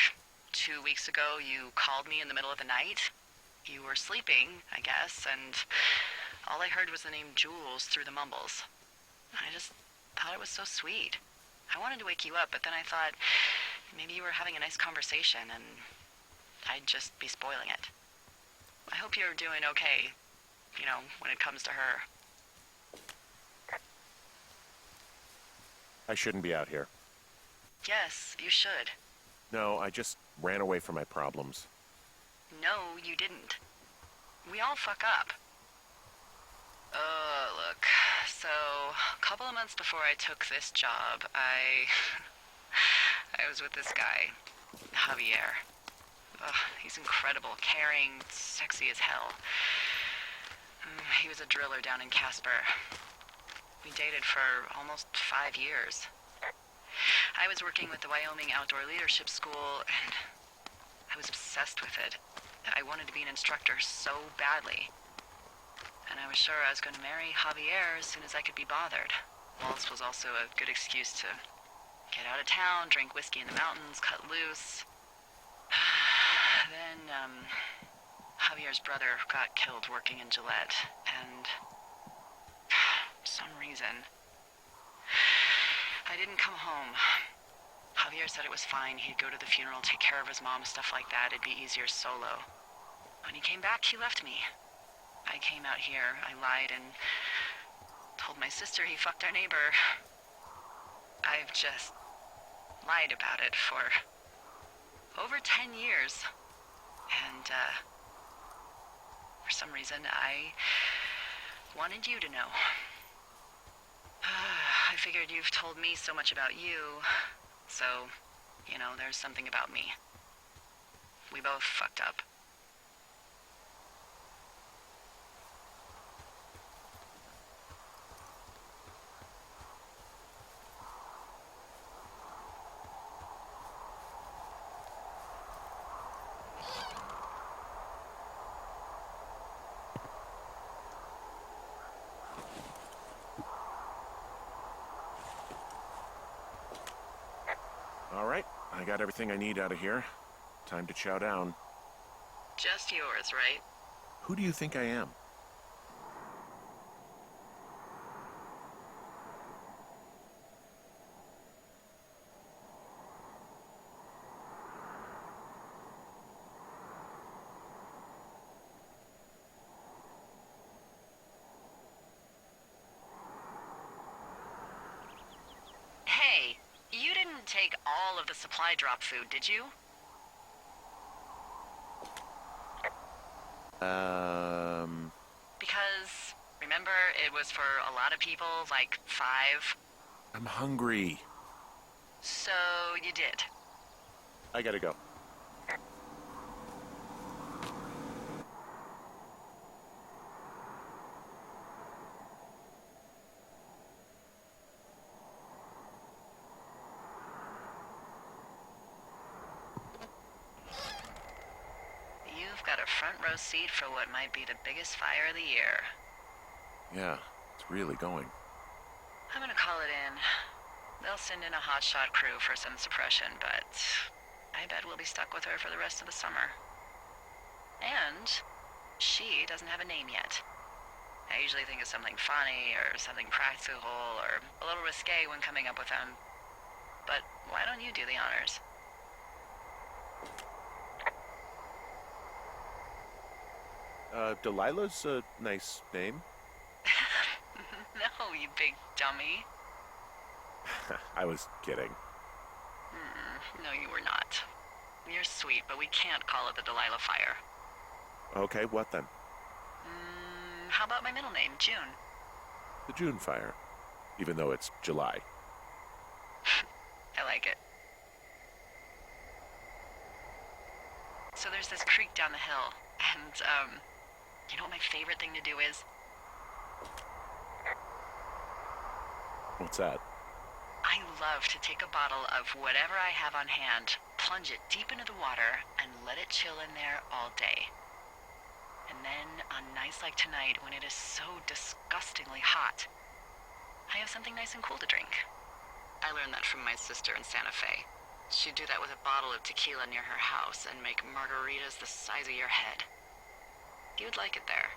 2 weeks ago, you called me in the middle of the night? You were sleeping, I guess, and all I heard was the name Jules through the mumbles. I just thought it was so sweet. I wanted to wake you up, but then I thought maybe you were having a nice conversation, and I'd just be spoiling it. I hope you're doing okay, you know, when it comes to her.
I shouldn't be out here.
Yes, you should.
No, I just ran away from my problems.
No, you didn't. We all fuck up. Look, so a couple of months before I took this job, I was with this guy, Javier. He's incredible, caring, sexy as hell. He was a driller down in Casper. We dated for almost 5 years. I was working with the Wyoming Outdoor Leadership School, and I was obsessed with it. I wanted to be an instructor so badly. And I was sure I was going to marry Javier as soon as I could be bothered. Waltz was also a good excuse to get out of town, drink whiskey in the mountains, cut loose. Then, Javier's brother got killed working in Gillette, and for some reason, I didn't come home. Javier said it was fine. He'd go to the funeral, take care of his mom, stuff like that. It'd be easier solo. When he came back, he left me. I came out here. I lied and told my sister he fucked our neighbor. I've just lied about it for over 10 years. And, for some reason, I wanted you to know. I figured you've told me so much about you, so, you know, there's something about me. We both fucked up.
All right, I got everything I need out of here. Time to chow down.
Just yours, right?
Who do you think I am?
Hey, you didn't take all of the supply drop food, did you? Because, remember, it was for a lot of people, like 5.
I'm hungry.
So you did.
I gotta go.
You've got a front row seat for what might be the biggest fire of the year.
Yeah, it's really going.
I'm gonna call it in. They'll send in a hotshot crew for some suppression, but I bet we'll be stuck with her for the rest of the summer. And she doesn't have a name yet. I usually think of something funny or something practical or a little risque when coming up with them. But why don't you do the honors?
Delilah's a nice name.
No, you big dummy.
I was kidding.
No, you were not. You're sweet, but we can't call it the Delilah Fire.
Okay, what then?
How about my middle name, June?
The June Fire. Even though it's July.
I like it. So there's this creek down the hill, and, you know what my favorite thing to do is?
What's that?
I love to take a bottle of whatever I have on hand, plunge it deep into the water, and let it chill in there all day. And then, on nights like tonight, when it is so disgustingly hot, I have something nice and cool to drink. I learned that from my sister in Santa Fe. She'd do that with a bottle of tequila near her house and make margaritas the size of your head. You'd like it there.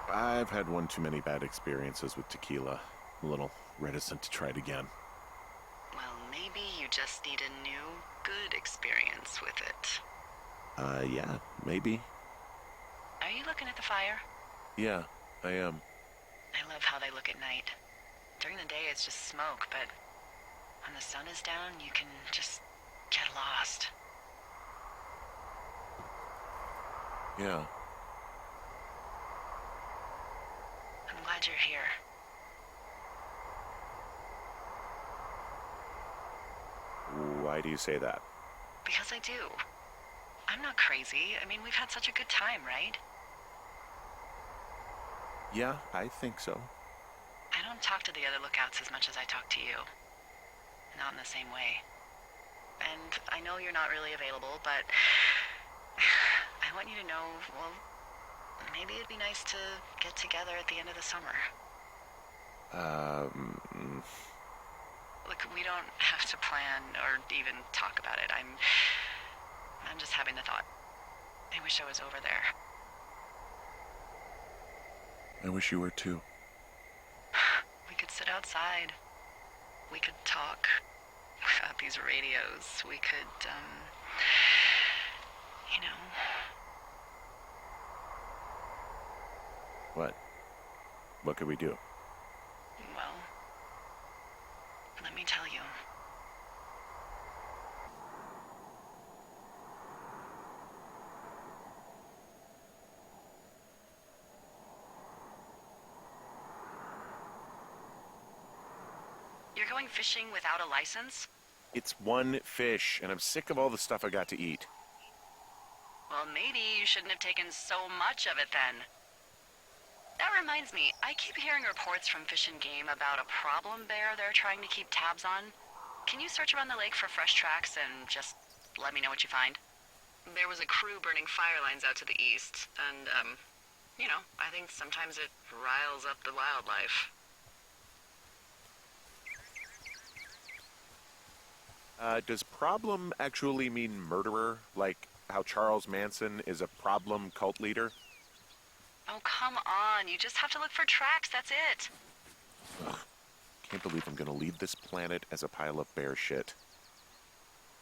I've had one too many bad experiences with tequila. I'm a little reticent to try it again.
Well, maybe you just need a new, good experience with it.
Yeah, maybe.
Are you looking at the fire?
Yeah, I am.
I love how they look at night. During the day, it's just smoke, but when the sun is down, you can just get lost.
Yeah.
I'm glad you're here.
Why do you say that?
Because I do. I'm not crazy. I mean, we've had such a good time, right?
Yeah, I think so.
I don't talk to the other lookouts as much as I talk to you. Not in the same way. And I know you're not really available, but I want you to know, well, maybe it'd be nice to get together at the end of the summer. Look, we don't have to plan or even talk about it. I'm just having the thought. I wish I was over there.
I wish you were too.
We could sit outside. We could talk without these radios. We could, you know.
What? What could we do?
Well, let me tell you. You're going fishing without a license?
It's one fish, and I'm sick of all the stuff I got to eat.
Well, maybe you shouldn't have taken so much of it then. That reminds me, I keep hearing reports from Fish and Game about a problem bear they're trying to keep tabs on. Can you search around the lake for fresh tracks and just let me know what you find? There was a crew burning fire lines out to the east, and, you know, I think sometimes it riles up the wildlife.
Does problem actually mean murderer? Like how Charles Manson is a problem cult leader?
Oh, come on. You just have to look for tracks, that's it.
Ugh. Can't believe I'm gonna lead this planet as a pile of bear shit.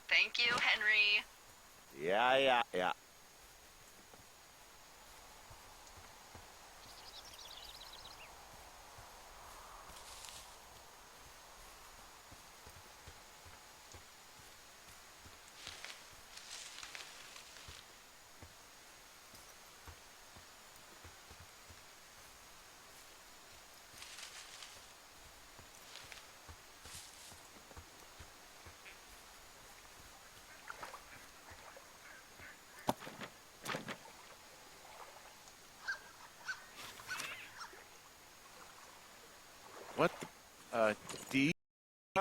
Thank you, Henry.
Yeah. What the, Dee?